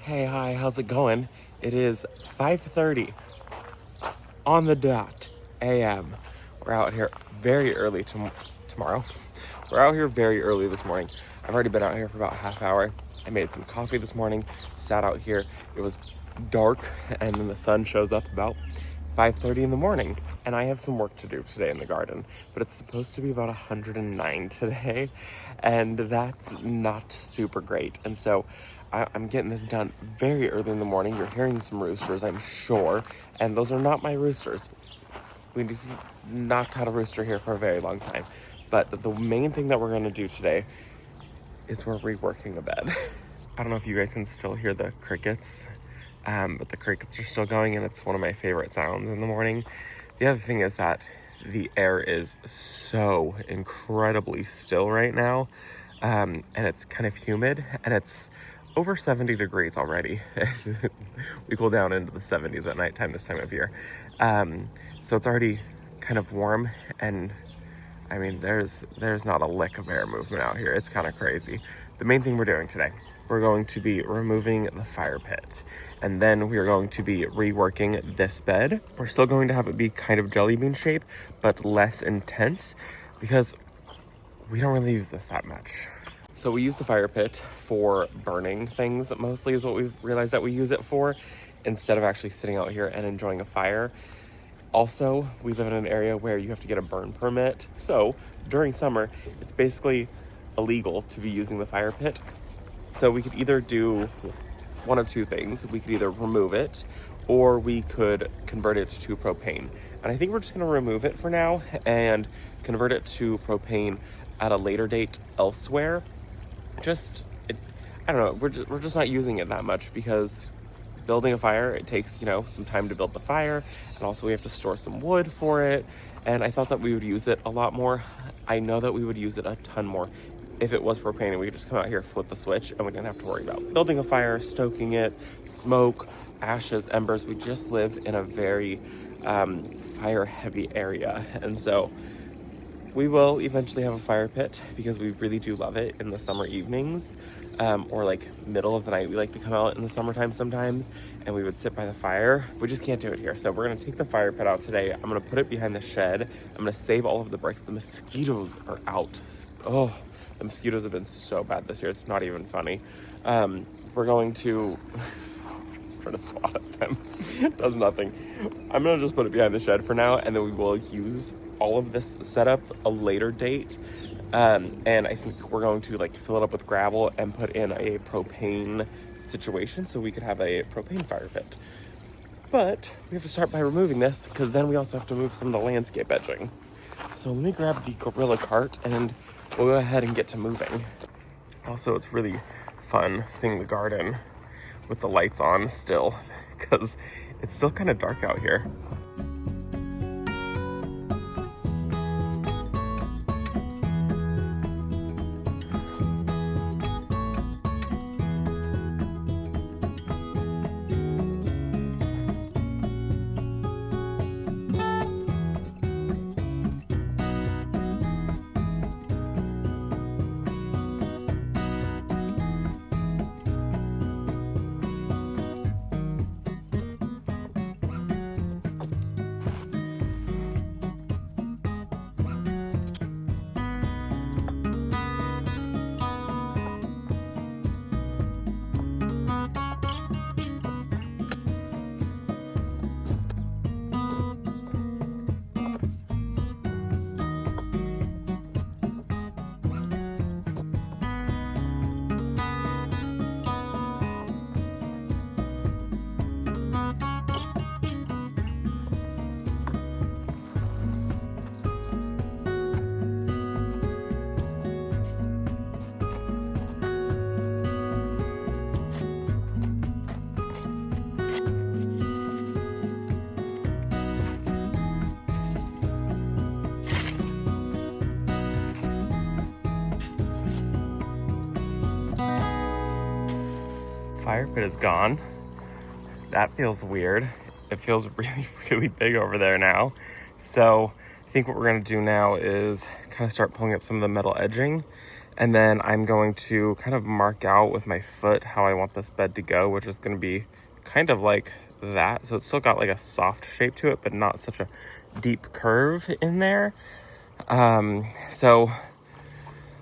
Hey, hi, how's it going? It is 5:30 on the dot a.m. We're out here very early tomorrow. We're out here very early this morning. I've already been out here for about a half hour. I made some coffee this morning, sat out here. It was dark, and then the sun shows up about 5:30 in the morning. And I have some work to do today in the garden, but it's supposed to be about 109 today, and that's not super great. And so I'm getting this done very early in the morning. You're hearing some roosters, I'm sure, and those are not my roosters. We've not had a rooster here for a very long time. But the main thing that we're going to do today is we're reworking the bed. I don't know if you guys can still hear the crickets, but the crickets are still going, and it's one of my favorite sounds in the morning. The other thing is that the air is so incredibly still right now, and it's kind of humid, and it's over 70 degrees already. We cool down into the 70s at nighttime this time of year. So it's already kind of warm, and I mean, there's not a lick of air movement out here. It's kind of crazy. The main thing we're doing today, we're going to be removing the fire pit, and then we are going to be reworking this bed. We're still going to have it be kind of jelly bean shape, but less intense, because we don't really use this that much. So we use the fire pit for burning things, mostly is what we've realized that we use it for, instead of actually sitting out here and enjoying a fire. Also, we live in an area where you have to get a burn permit. So during summer, it's basically illegal to be using the fire pit. So we could either do one of two things. We could either remove it, or we could convert it to propane. And I think we're just gonna remove it for now and convert it to propane at a later date elsewhere. I don't know, we're just not using it that much, because building a fire, it takes, some time to build the fire, and also we have to store some wood for it, and I thought that we would use it a lot more. I know that we would use it a ton more if it was propane, and we could just come out here, flip the switch, and we didn't have to worry about building a fire, stoking it, smoke, ashes, embers. We just live in a very fire heavy area, and so we will eventually have a fire pit, because we really do love it in the summer evenings, or like middle of the night. We like to come out in the summertime sometimes, and we would sit by the fire. We just can't do it here. So we're gonna take the fire pit out today. I'm gonna put it behind the shed. I'm gonna save all of the bricks. The mosquitoes are out. Oh, the mosquitoes have been so bad this year. It's not even funny. We're going to try to swat at them. It does nothing. I'm gonna just put it behind the shed for now, and then we will use all of this setup a later date. And I think we're going to fill it up with gravel and put in a propane situation, so we could have a propane fire pit. But we have to start by removing this, because then we also have to move some of the landscape edging. So let me grab the gorilla cart, and we'll go ahead and get to moving. Also, it's really fun seeing the garden with the lights on still, because it's still kind of dark out here. Fire pit is gone. That feels weird. It feels really, really big over there now. So I think what we're gonna do now is kind of start pulling up some of the metal edging And then I'm going to kind of mark out with my foot how I want this bed to go, which is going to be kind of like that. So it's still got like a soft shape to it, but not such a deep curve in there. So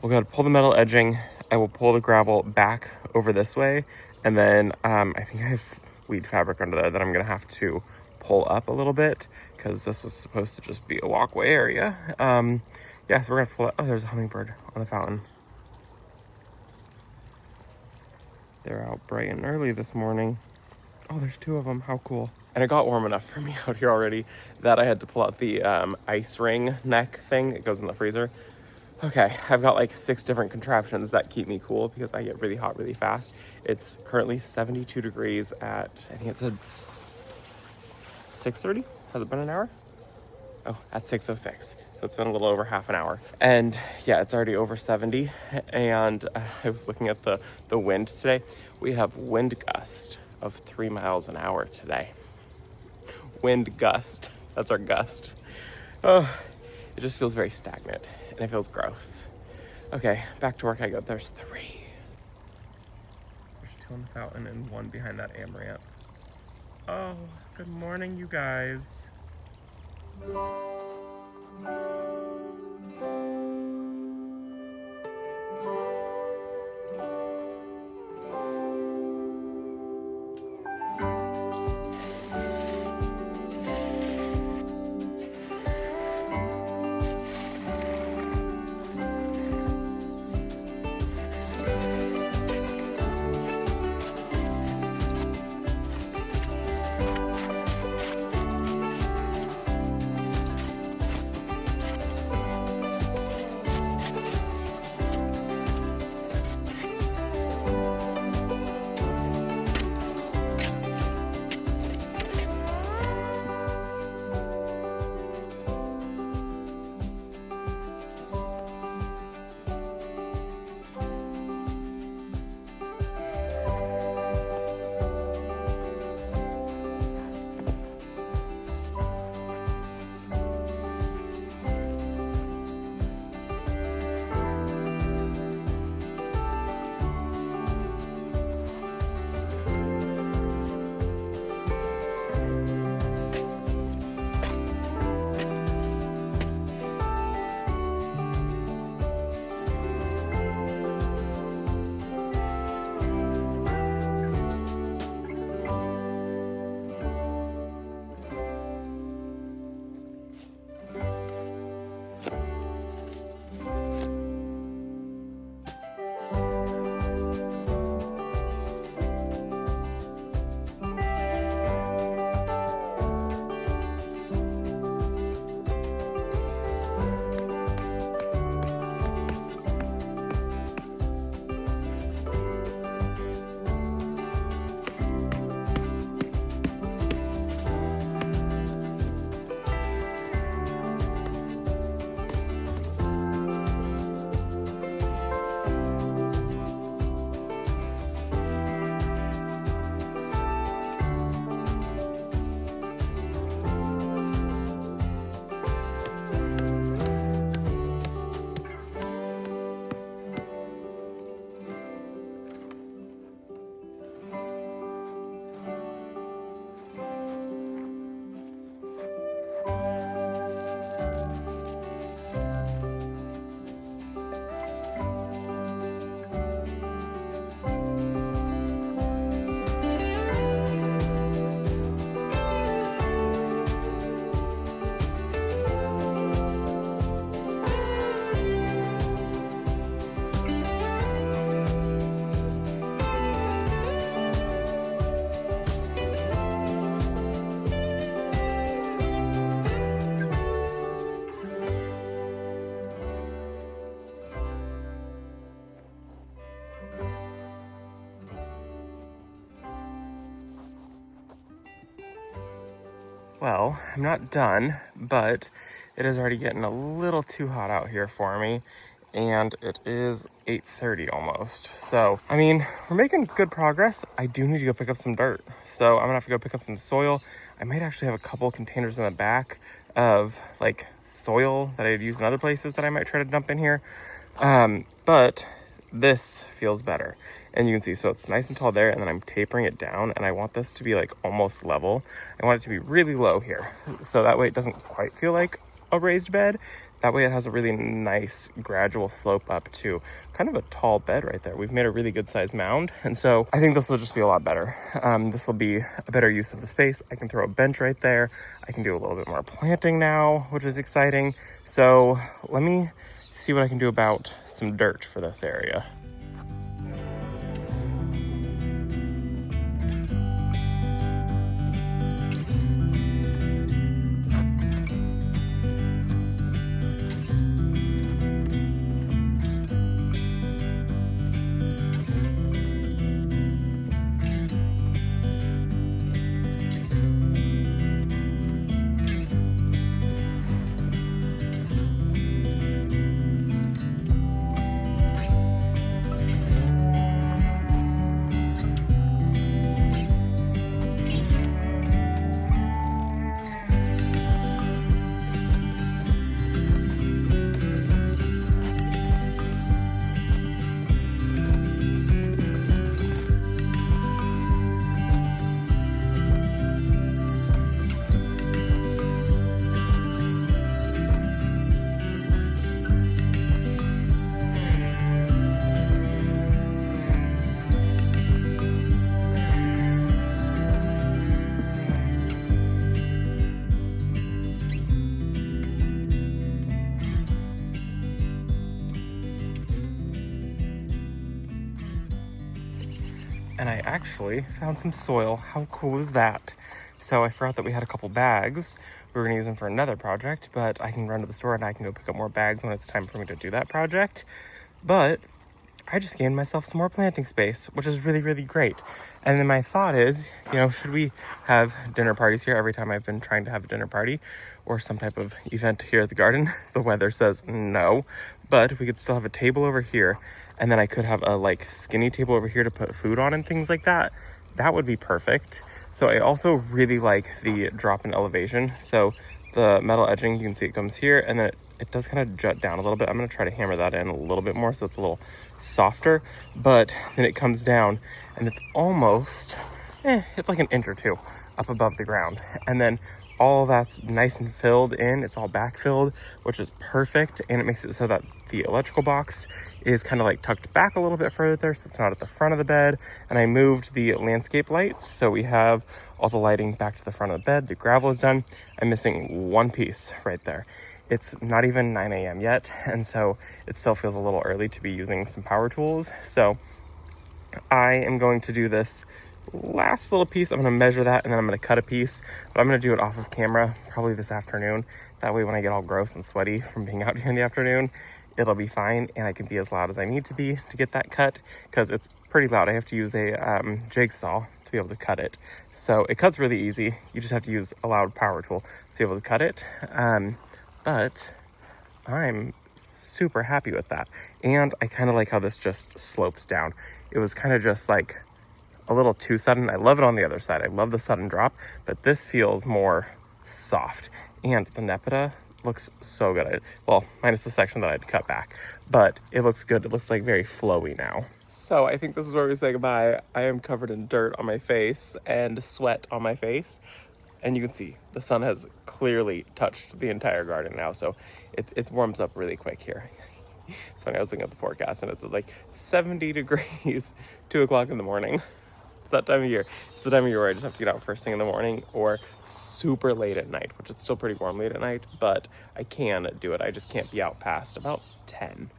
we'll go ahead and pull the metal edging. I will pull the gravel back over this way. And then I think I have weed fabric under there that I'm going to have to pull up a little bit because this was supposed to just be a walkway area. Yeah, so we're going to pull it. Oh, there's a hummingbird on the fountain. They're out bright and early this morning. Oh, there's 2 of them. How cool. And it got warm enough for me out here already that I had to pull out the ice ring neck thing. It goes in the freezer. Okay, I've got like 6 different contraptions that keep me cool because I get really hot really fast. It's currently 72 degrees at, I think it's 6:30. Has it been an hour? Oh, at 6:06. So it's been a little over half an hour. And yeah, it's already over 70. And I was looking at the wind today. We have wind gust of 3 miles an hour today. Wind gust. That's our gust. Oh, it just feels very stagnant and it feels gross. Okay, back to work I go. There's 3. There's 2 on the fountain and 1 behind that amaranth. Oh, good morning, you guys. Well, I'm not done, but it is already getting a little too hot out here for me, and it is 8:30 almost. So, I mean, we're making good progress. I do need to go pick up some dirt. So I'm gonna have to go pick up some soil. I might actually have a couple containers in the back of like soil that I'd use in other places that I might try to dump in here. But this feels better. And you can see, so it's nice and tall there, and then I'm tapering it down, and I want this to be like almost level. I want it to be really low here. So that way it doesn't quite feel like a raised bed. That way it has a really nice gradual slope up to kind of a tall bed right there. We've made a really good sized mound. And so I think this will just be a lot better. This will be a better use of the space. I can throw a bench right there. I can do a little bit more planting now, which is exciting. So let me see what I can do about some dirt for this area. And I actually found some soil. How cool is that? So I forgot that we had a couple bags. We were gonna use them for another project, but I can run to the store and I can go pick up more bags when it's time for me to do that project. But I just gained myself some more planting space, which is really, really great. And then my thought is, you know, should we have dinner parties here every time I've been trying to have a dinner party or some type of event here at the garden? The weather says no, but we could still have a table over here. And then I could have a like skinny table over here to put food on and things like that. That would be perfect. So I also really like the drop in elevation. So the metal edging, you can see it comes here and then it does kind of jut down a little bit. I'm going to try to hammer that in a little bit more so it's a little softer, but then it comes down and it's almost, it's like an inch or two up above the ground. And then all that's nice and filled in. It's all backfilled, which is perfect. And it makes it so that the electrical box is kind of like tucked back a little bit further so it's not at the front of the bed. And I moved the landscape lights. So we have all the lighting back to the front of the bed. The gravel is done. I'm missing one piece right there. It's not even 9 a.m. yet. And so it still feels a little early to be using some power tools. So I am going to do this last little piece. I'm going to measure that and then I'm going to cut a piece, but I'm going to do it off of camera probably this afternoon. That way when I get all gross and sweaty from being out here in the afternoon, it'll be fine and I can be as loud as I need to be to get that cut because it's pretty loud. I have to use a jigsaw to be able to cut it. So it cuts really easy. You just have to use a loud power tool to be able to cut it. But I'm super happy with that. And I kind of like how this just slopes down. It was kind of just like a little too sudden. I love it on the other side. I love the sudden drop, but this feels more soft. And the Nepeta looks so good. Well, minus the section that I had to cut back, but it looks good. It looks like very flowy now. So I think this is where we say goodbye. I am covered in dirt on my face and sweat on my face. And you can see the sun has clearly touched the entire garden now. So it warms up really quick here. It's funny, I was looking at the forecast and it's like 70 degrees, 2 o'clock in the morning. It's that time of year. It's the time of year where I just have to get out first thing in the morning or super late at night, which it's still pretty warm late at night, but I can do it. I just can't be out past about 10.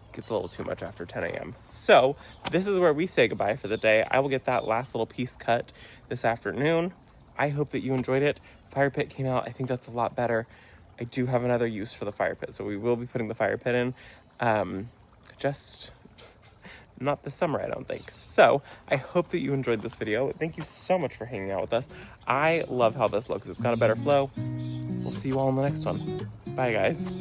It gets a little too much after 10 a.m. So this is where we say goodbye for the day. I will get that last little piece cut this afternoon. I hope that you enjoyed it. Fire pit came out. I think that's a lot better. I do have another use for the fire pit, so we will be putting the fire pit in. Just not this summer, I don't think. So I hope that you enjoyed this video. Thank you so much for hanging out with us. I love how this looks. It's got a better flow. We'll see you all in the next one. Bye, guys.